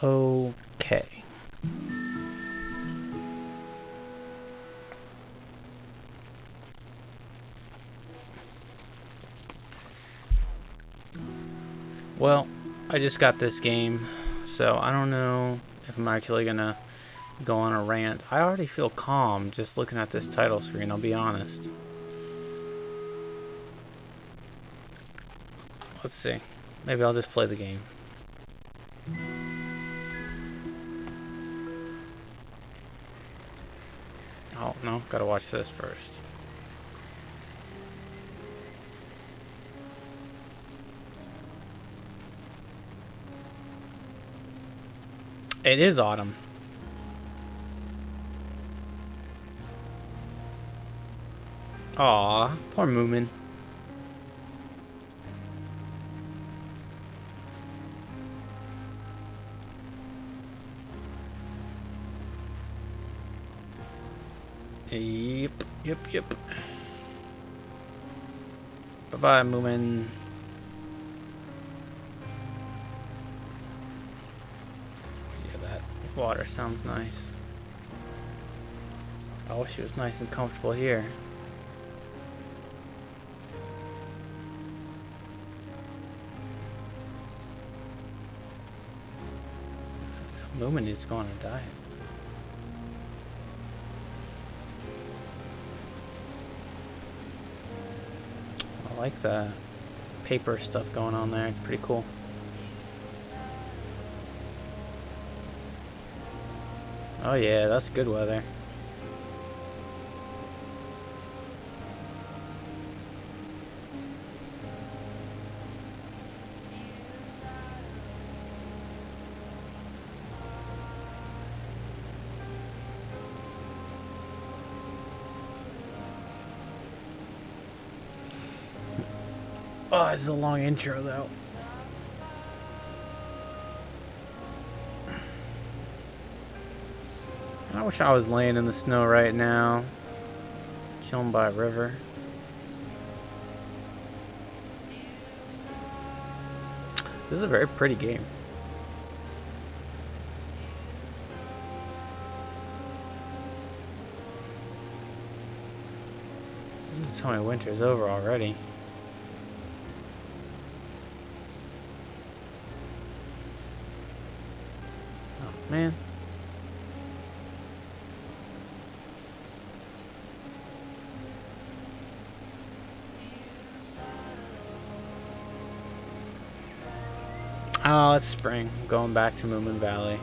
Okay. Well, I just got this game, so I don't know if I'm actually gonna go on a rant. I already feel calm just looking at this title screen, I'll be honest. Let's see. Maybe I'll just play the game. Oh, no, gotta watch this first. It is autumn. Aw, poor Moomin. Yep. Bye-bye, Moomin. Yeah, that water sounds nice. I wish it was nice and comfortable here. Moomin is going to die. I like the paper stuff going on there. It's pretty cool. Oh yeah, that's good weather. Oh, this is a long intro though. I wish I was laying in the snow right now, chilling by a river. This is a very pretty game. So many winter's over already. Oh man. Oh, it's spring. I'm going back to Moomin Valley.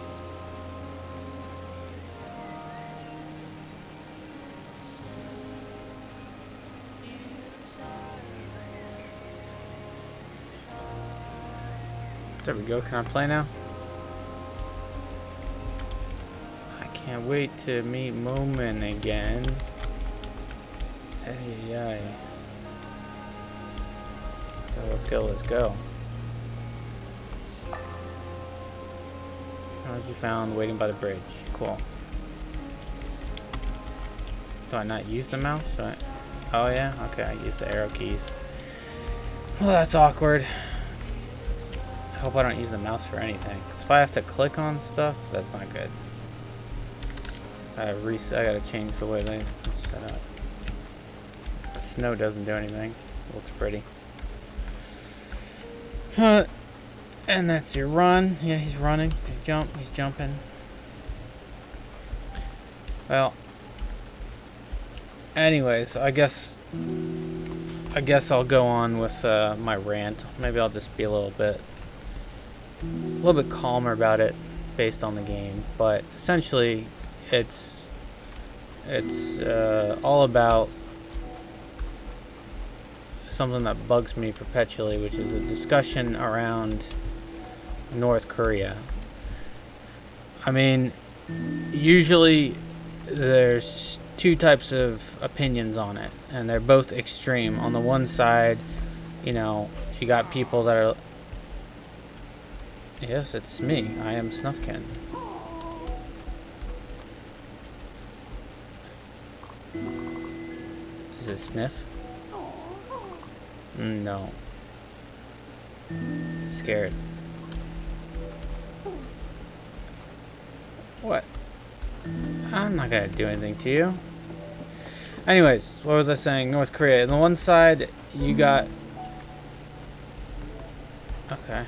There we go. Can I play now? I can't wait to meet Moomin again. Hey. Let's go. How's you found waiting by the bridge? Cool. Do I not use the mouse? Oh yeah? Okay, I use the arrow keys. Well, that's awkward. I hope I don't use the mouse for anything. Because if I have to click on stuff, that's not good. I gotta change the way they set up. The snow doesn't do anything. It looks pretty. And that's your run. Yeah, he's running. He's jumping. Well, anyways, I guess I'll go on with my rant. Maybe I'll just be a little bit calmer about it based on the game. But essentially, it's all about something that bugs me perpetually, which is a discussion around North Korea. I mean, usually there's two types of opinions on it, and they're both extreme. On the one side, you got people that are... Yes, it's me. I am Snuffkin. Is it Sniff? No. Scared. What? I'm not gonna do anything to you. Anyways, what was I saying? North Korea. On the one side, you got... Okay.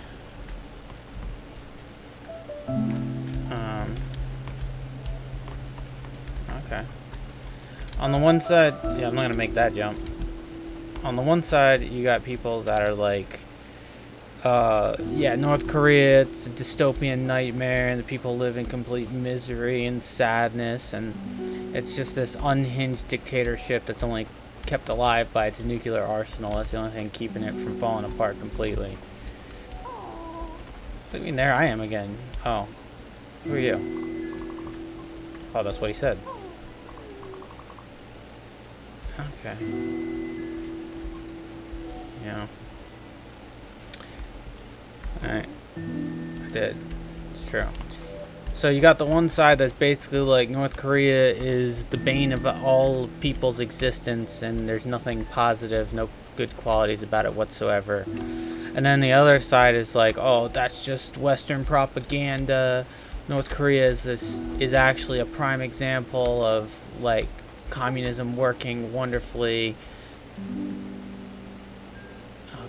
Okay. On the one side... Yeah, I'm not gonna make that jump. On the one side, you got people that are like... yeah, North Korea, it's a dystopian nightmare, and the people live in complete misery and sadness, and it's just this unhinged dictatorship that's only kept alive by its nuclear arsenal. That's the only thing keeping it from falling apart completely. I mean, there I am again. Oh. Who are you? Oh, that's what he said. Okay. Yeah. Alright. I did. It's true. So you got the one side that's basically like North Korea is the bane of all people's existence and there's nothing positive, no good qualities about it whatsoever. And then the other side is like, oh, that's just Western propaganda. North Korea is actually a prime example of like communism working wonderfully.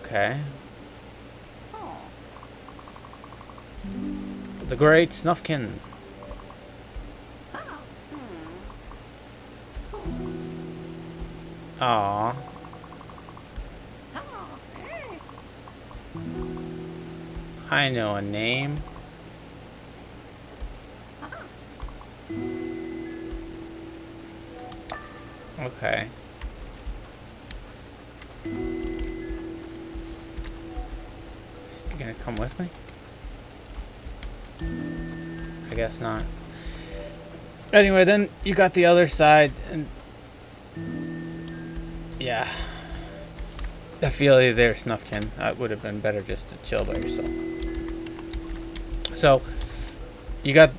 Okay. The Great Snufkin. Aww. I know a name. Okay. You gonna come with me? I guess not. Anyway, then you got the other side, and yeah, I feel you there, Snufkin. It would have been better just to chill by yourself. So you got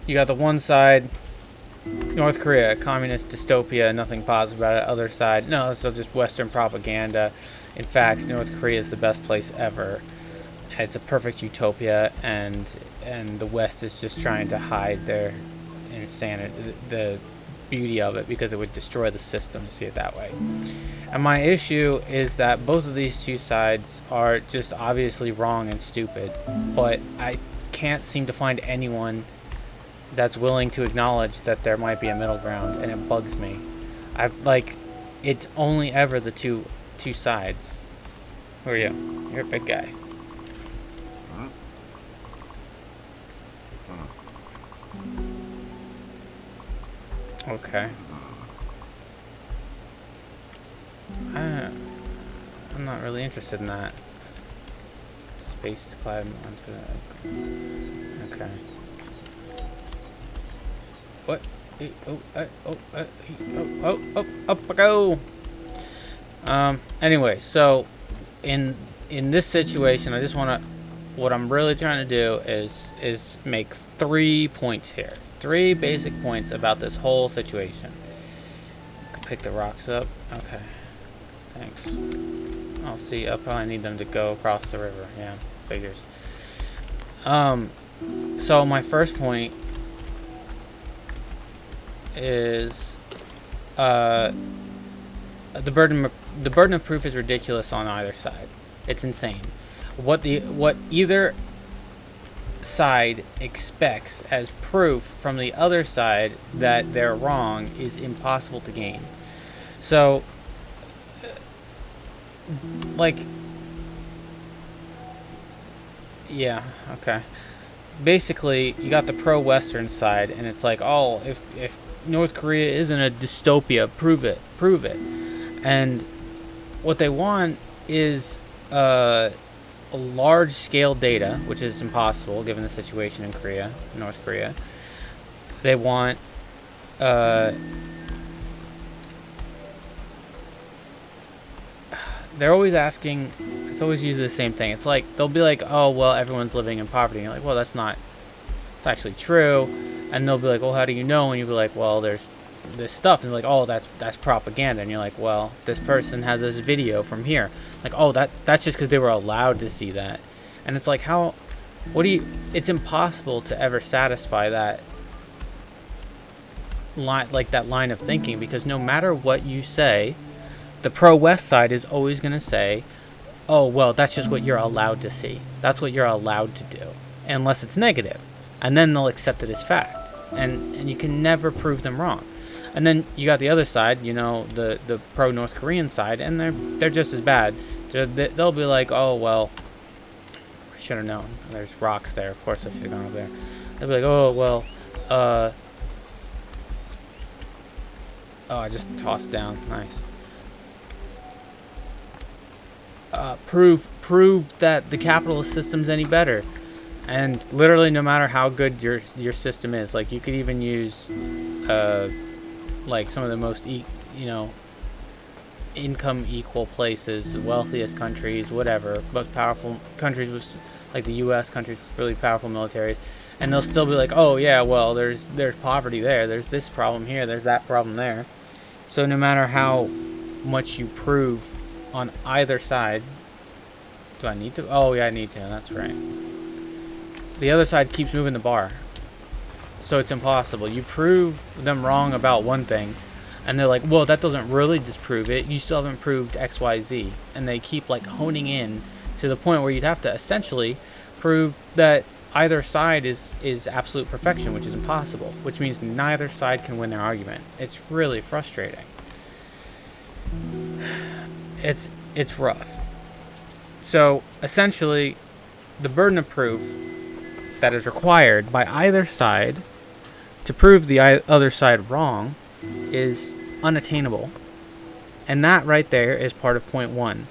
the one side, North Korea, communist dystopia, nothing positive about it. Other side, no, it's just Western propaganda. In fact, North Korea is the best place ever. It's a perfect utopia, and the West is just trying to hide their insanity, the beauty of it, because it would destroy the system to see it that way. And my issue is that both of these two sides are just obviously wrong and stupid, but I can't seem to find anyone that's willing to acknowledge that there might be a middle ground, and it bugs me. It's only ever the two sides. Who are you? You're a big guy. Okay. I'm not really interested in that. Space to climb onto that. Okay. What? Up I go. Anyway, so in this situation, I just want to. What I'm really trying to do is make 3 points here. 3 basic points about this whole situation. Pick the rocks up. Okay. Thanks. I'll see. I'll probably need them to go across the river. Yeah, figures. So my first point is the burden of proof is ridiculous on either side. It's insane. What either side expects as proof from the other side that they're wrong is impossible to gain. So, yeah, okay. Basically, you got the pro-Western side, and it's like, oh, if North Korea isn't a dystopia, prove it. And what they want is a large-scale data, which is impossible given the situation in North Korea. They want they're always asking. It's always usually the same thing. It's like they'll be like, "Oh, well, everyone's living in poverty." And you're like, "Well, that's not. It's actually true." And they'll be like, "Well, how do you know?" And you'll be like, "Well, there's this stuff." And they're like, "Oh, that's propaganda." And you're like, "Well, this person has this video from here." Like, "Oh, that's just because they were allowed to see that." And it's like, it's impossible to ever satisfy that like that line of thinking, because no matter what you say, the pro-West side is always going to say, oh, well, that's just what you're allowed to see. That's what you're allowed to do, unless it's negative. And then they'll accept it as fact. And you can never prove them wrong. And then you got the other side, you know, the pro-North Korean side, and they're just as bad. They'll be like, oh, well, I should have known. There's rocks there. Of course I should have gone over there. They'll be like, oh, well, oh, I just tossed down. Nice. Prove that the capitalist system's any better. And literally, no matter how good your system is, like you could even use, like some of the most income equal places, the wealthiest countries, whatever, most powerful countries with, like the U.S. countries with really powerful militaries, and they'll still be like, oh yeah, well there's poverty there, there's this problem here, there's that problem there. So no matter how much you prove on either side, do I need to? Oh yeah, I need to. That's right. The other side keeps moving the bar, so it's impossible. You prove them wrong about one thing, and they're like, well, that doesn't really disprove it. You still haven't proved X, Y, Z. And they keep like honing in to the point where you'd have to essentially prove that either side is absolute perfection, which is impossible, which means neither side can win their argument. It's really frustrating. It's rough. So essentially, the burden of proof that is required by either side to prove the other side wrong is unattainable. And that right there is part of point one,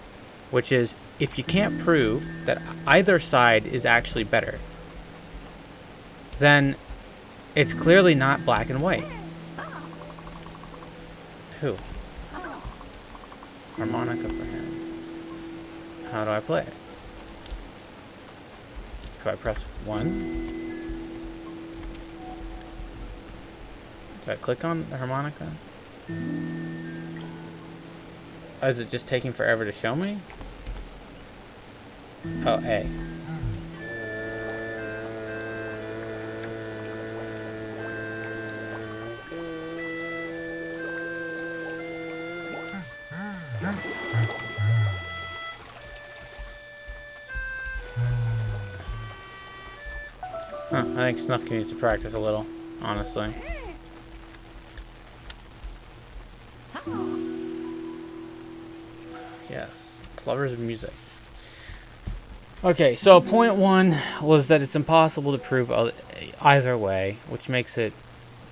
which is if you can't prove that either side is actually better, then it's clearly not black and white. Who? Harmonica for him. How do I play it? Do I press 1? Do I click on the harmonica? Is it just taking forever to show me? Oh, A. I think Snuff needs to practice a little, honestly. Yes, lovers of music. Okay, so point one was that it's impossible to prove either way, which makes it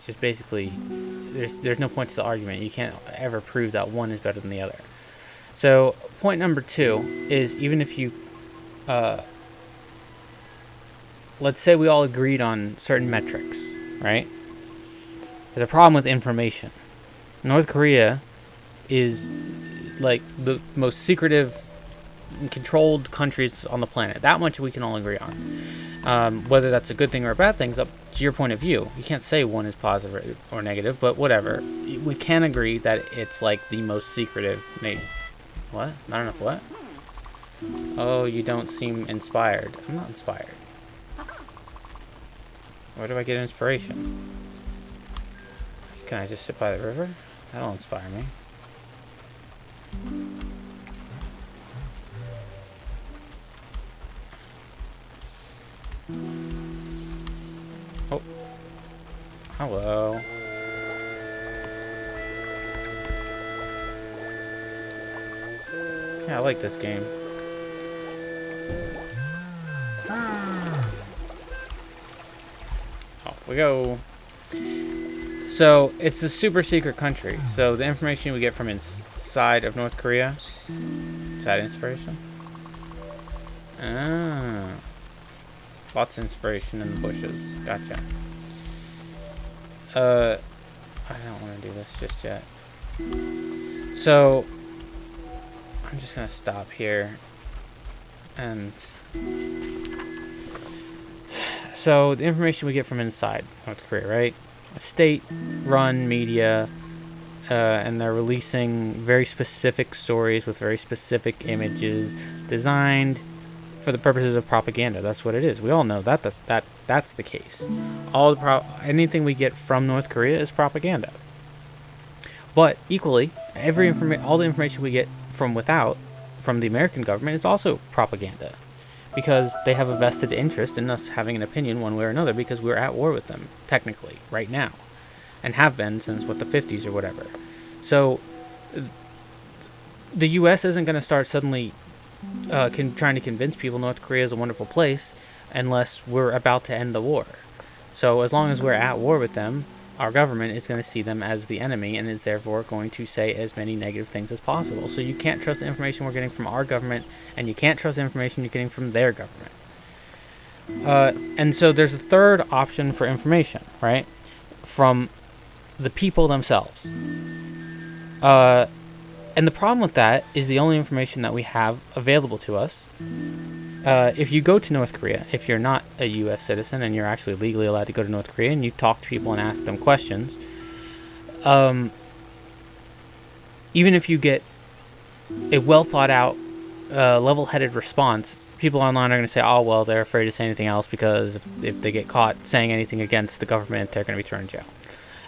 just basically there's no point to the argument. You can't ever prove that one is better than the other. So point number two is even if you let's say we all agreed on certain metrics, right? There's a problem with information. North Korea is like the most secretive and controlled countries on the planet. That much we can all agree on. Whether that's a good thing or a bad thing is up to your point of view. You can't say one is positive or negative, but whatever. We can agree that it's like the most secretive nation. What? Not enough what? Oh, you don't seem inspired. I'm not inspired. Where do I get inspiration? Can I just sit by the river? That'll inspire me. Oh. Hello. Yeah, I like this game. Off we go. So, it's a super secret country. So, the information we get from inside of North Korea, is that inspiration? Ah. Lots of inspiration in the bushes. Gotcha. I don't want to do this just yet. So, I'm just going to stop here. And so, the information we get from inside North Korea, right? A state-run media, and they're releasing very specific stories with very specific images designed for the purposes of propaganda. That's what it is. We all know that that's the case. Anything we get from North Korea is propaganda. But equally, all the information we get from the American government is also propaganda, because they have a vested interest in us having an opinion one way or another, because we're at war with them technically right now, and have been since the 50s or whatever. So the U.S. isn't going to start suddenly trying to convince people North Korea is a wonderful place unless we're about to end the war. So as long as we're at war with them, our government is going to see them as the enemy and is therefore going to say as many negative things as possible. So you can't trust the information we're getting from our government, and you can't trust the information you're getting from their government. And so there's a third option for information, right? From the people themselves. And the problem with that is the only information that we have available to us. If you go to North Korea, if you're not a U.S. citizen and you're actually legally allowed to go to North Korea and you talk to people and ask them questions, even if you get a well thought out, level-headed response, people online are going to say, oh, well, they're afraid to say anything else because if they get caught saying anything against the government, they're going to be thrown in jail.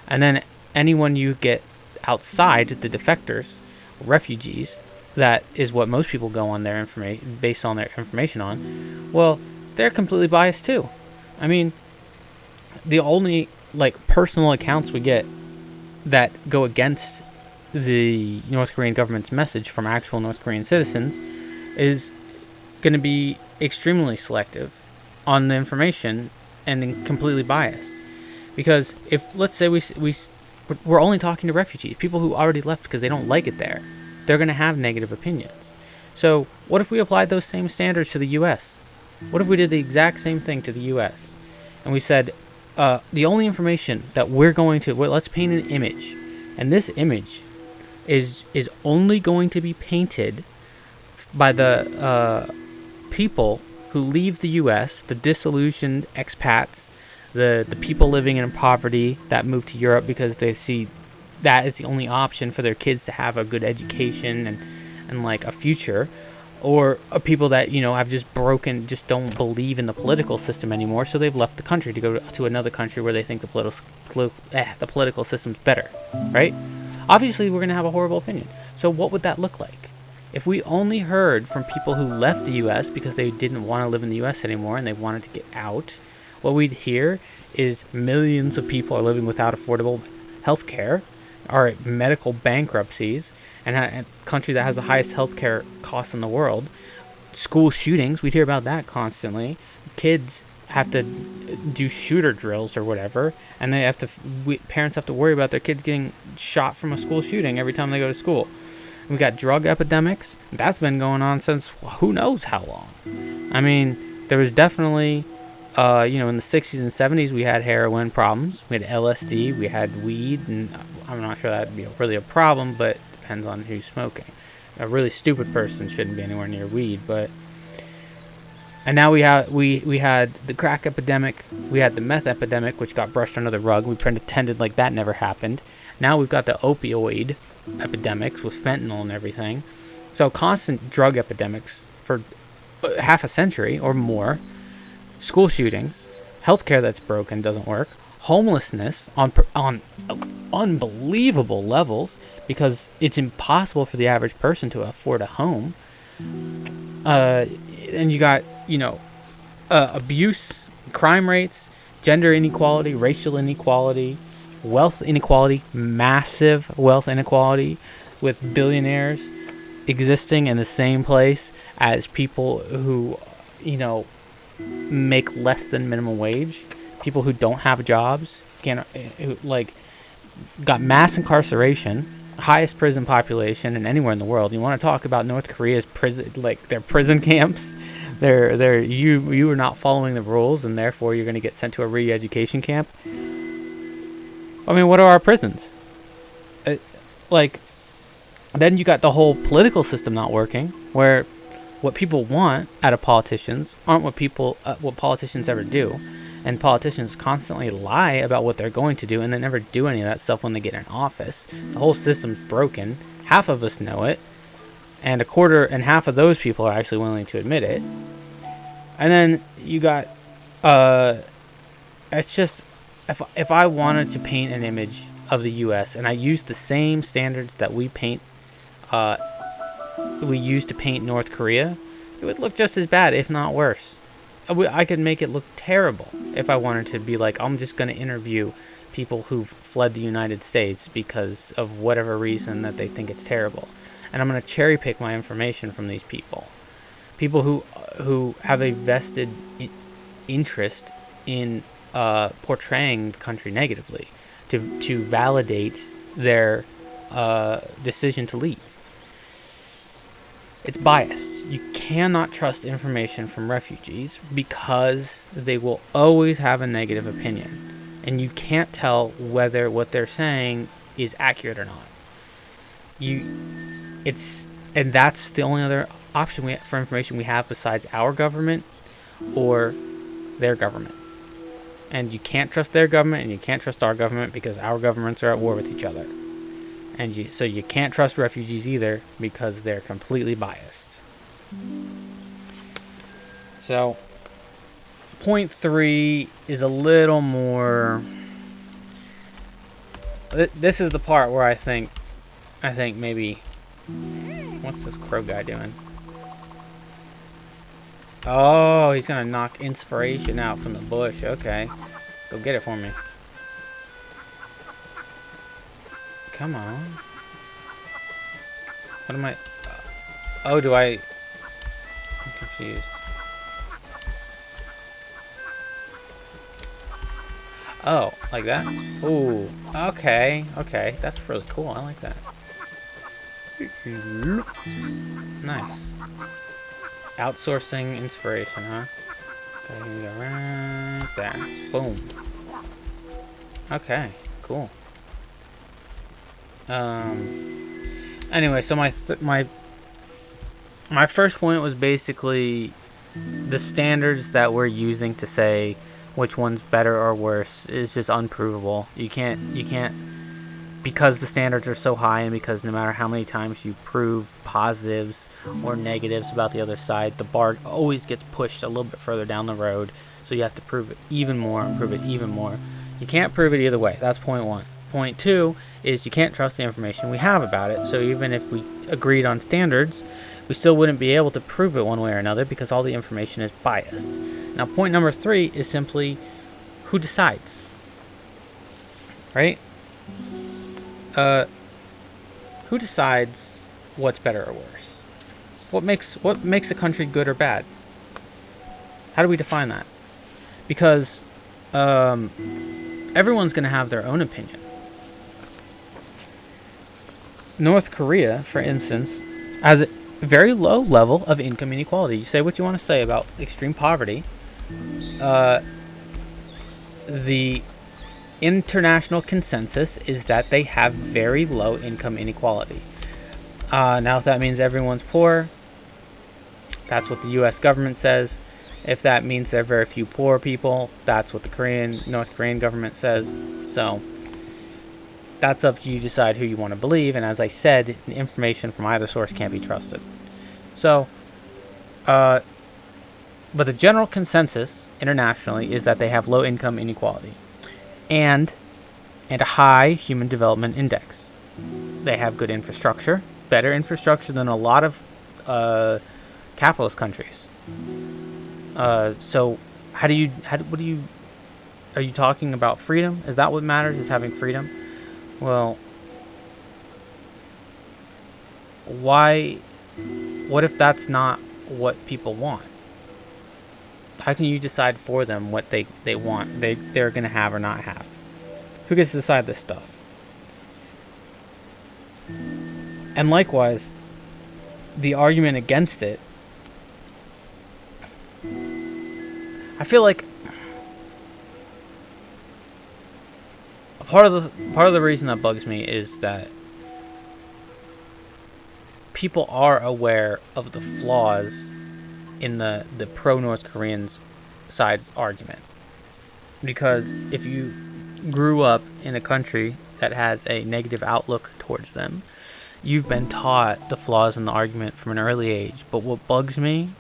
And then anyone you get outside, the defectors, refugees, that is what most people go on their information, based on their information on, well, they're completely biased too. I mean, the only personal accounts we get that go against the North Korean government's message from actual North Korean citizens is going to be extremely selective on the information and completely biased. Because if, let's say we're only talking to refugees, people who already left because they don't like it there, they're going to have negative opinions. So what if we applied those same standards to the U.S.? What if we did the exact same thing to the U.S. and we said, the only information that we're going to, let's paint an image, and this image is only going to be painted by the people who leave the U.S., the disillusioned expats, the people living in poverty that move to Europe because they see that is the only option for their kids to have a good education and a future, or people that have just don't believe in the political system anymore, so they've left the country to go to another country where they think the political system's better, right? Obviously, we're going to have a horrible opinion. So what would that look like? If we only heard from people who left the U.S. because they didn't want to live in the U.S. anymore and they wanted to get out, what we'd hear is millions of people are living without affordable health care, are at medical bankruptcies, and a country that has the highest healthcare costs in the world. School shootings, we hear about that constantly. Kids have to do shooter drills or whatever, and parents have to worry about their kids getting shot from a school shooting every time they go to school. We got drug epidemics. That's been going on since who knows how long. I mean, there was definitely in the 60s and 70s, we had heroin problems. We had LSD. We had weed. And I'm not sure that would be really a problem, but it depends on who's smoking. A really stupid person shouldn't be anywhere near weed. And now we had the crack epidemic. We had the meth epidemic, which got brushed under the rug. We pretended like that never happened. Now we've got the opioid epidemics with fentanyl and everything. So constant drug epidemics for half a century or more. School shootings, healthcare that's broken, doesn't work, homelessness on unbelievable levels because it's impossible for the average person to afford a home. And you got, abuse, crime rates, gender inequality, racial inequality, wealth inequality, massive wealth inequality, with billionaires existing in the same place as people who, make less than minimum wage, people who don't have jobs, got mass incarceration, highest prison population in anywhere in the world. You want to talk about North Korea's prison, their prison camps? You are not following the rules, and therefore you're going to get sent to a re-education camp. I mean, what are our prisons? Then you got the whole political system not working, where what people want out of politicians aren't what politicians ever do, and politicians constantly lie about what they're going to do, and they never do any of that stuff when they get in office. The whole system's broken. Half of us know it, and half of those people are actually willing to admit it. And then you got, it's just, if I wanted to paint an image of the U.S. and I used the same standards that we use to paint North Korea, it would look just as bad, if not worse. I could make it look terrible if I wanted to be like, I'm just going to interview people who've fled the United States because of whatever reason that they think it's terrible. And I'm going to cherry pick my information from these people. People who have a vested interest in portraying the country negatively to validate their decision to leave. It's biased. You cannot trust information from refugees because they will always have a negative opinion. And you can't tell whether what they're saying is accurate or not. And that's the only other option for information we have besides our government or their government. And you can't trust their government and you can't trust our government because our governments are at war with each other. And so you can't trust refugees either because they're completely biased. So, point 3 is a little more... This is the part where I think maybe... What's this crow guy doing? Oh, he's going to knock inspiration out from the bush. Okay. Go get it for me. Come on. What am I... Oh, do I... I'm confused. Oh, like that? Ooh. Okay. Okay. That's really cool. I like that. Nice. Outsourcing inspiration, huh? Okay, here we go. Right there. Boom. Okay. Cool. Anyway, so my first point was basically the standards that we're using to say which one's better or worse is just unprovable. You can't because the standards are so high and because no matter how many times you prove positives or negatives about the other side, the bar always gets pushed a little bit further down the road. So you have to prove it even more and prove it even more. You can't prove it either way. That's point 1. Point 2 is you can't trust the information we have about it. So even if we agreed on standards, we still wouldn't be able to prove it one way or another because all the information is biased. Now, point number 3 is simply who decides, right? Who decides what's better or worse? What makes a country good or bad? How do we define that? Because everyone's going to have their own opinion. North Korea, for instance, has a very low level of income inequality. You say what you want to say about extreme poverty. The international consensus is that they have very low income inequality. Now, if that means everyone's poor, that's what the U.S. government says. If that means there are very few poor people, that's what the North Korean government says. So that's up to you to decide who you want to believe. And as I said, the information from either source can't be trusted. So, but the general consensus internationally is that they have low income inequality and a high human development index. They have good infrastructure, better infrastructure than a lot of capitalist countries. So are you talking about freedom? Is that what matters, is having freedom? Well, what if that's not what people want? How can you decide for them what they want, they're going to have or not have? Who gets to decide this stuff? And likewise, the argument against it, I feel like part of the reason that bugs me is that people are aware of the flaws in the pro-North Koreans side's argument. Because if you grew up in a country that has a negative outlook towards them, you've been taught the flaws in the argument from an early age. But what bugs me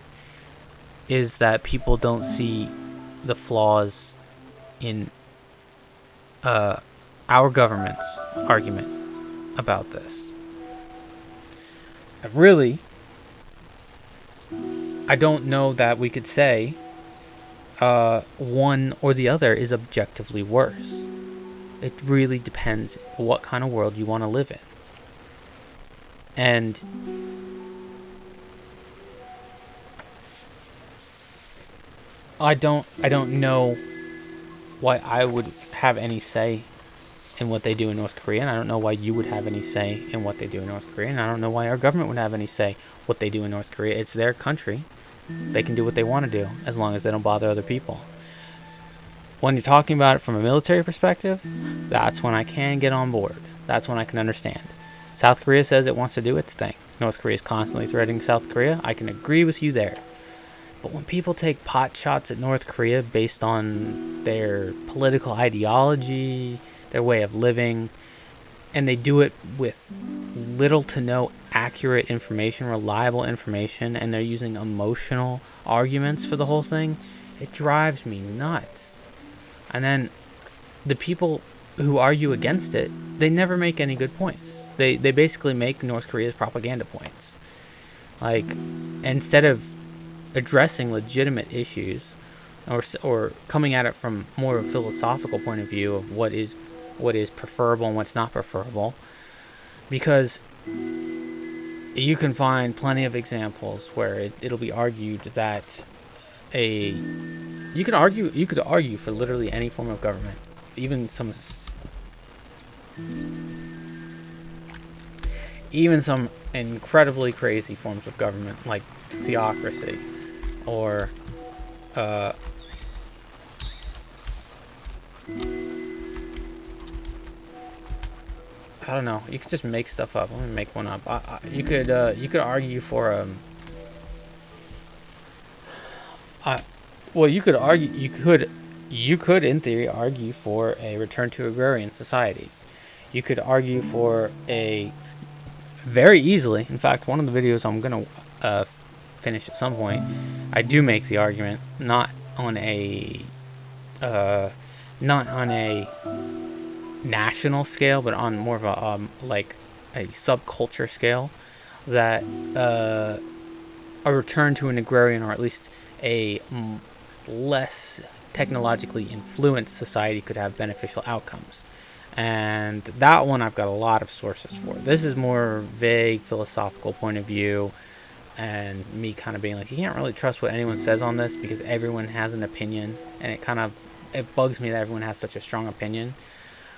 is that people don't see the flaws in our government's argument about this. I don't know that we could say one or the other is objectively worse. It really depends what kind of world you want to live in. And I don't know why I would have any say in what they do in North Korea, and I don't know why you would have any say in what they do in North Korea, and I don't know why our government would have any say what they do in North Korea. It's their country. They can do what they want to do as long as they don't bother other people. When you're talking about it from a military perspective, that's when I can get on board. That's when I can understand. South Korea says it wants to do its thing. North Korea is constantly threatening South Korea. I can agree with you there. But when people take pot shots at North Korea based on their political ideology, their way of living, and they do it with little to no accurate information, reliable information, and they're using emotional arguments for the whole thing, it drives me nuts. And then the people who argue against it, they never make any good points. They basically make North Korea's propaganda points. Like, instead of addressing legitimate issues or coming at it from more of a philosophical point of view of what is preferable and what's not preferable, because you can find plenty of examples where it'll be argued that you could argue for literally any form of government, even some incredibly crazy forms of government like theocracy or I don't know. You could just make stuff up. Let me make one up. You could argue for you could in theory argue for a return to agrarian societies. You could argue for a very easily. In fact, one of the videos I'm gonna finish at some point, I do make the argument not on a national scale, but on more of a like a subculture scale, that a return to an agrarian, or at least a less technologically influenced society, could have beneficial outcomes. And that one I've got a lot of sources for. This is more vague philosophical point of view, and me kind of being like, you can't really trust what anyone says on this because everyone has an opinion, and it bugs me that everyone has such a strong opinion.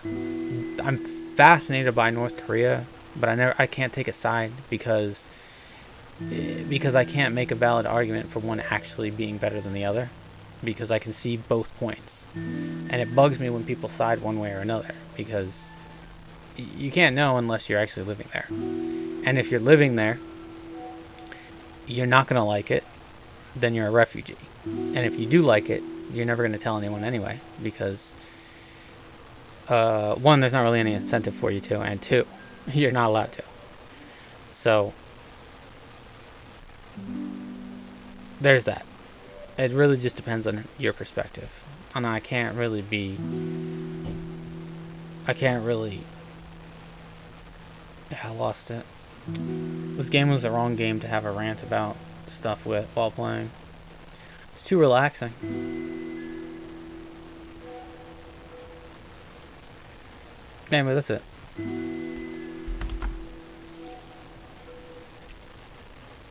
I'm fascinated by North Korea, but I can't take a side because I can't make a valid argument for one actually being better than the other, because I can see both points. And it bugs me when people side one way or another, because you can't know unless you're actually living there. And if you're living there, you're not going to like it, then you're a refugee. And if you do like it, you're never going to tell anyone anyway, because one, there's not really any incentive for you to, and two, you're not allowed to. So there's that. It really just depends on your perspective. And I can't really I lost it. This game was the wrong game to have a rant about stuff with while playing. It's too relaxing. Anyway, that's it.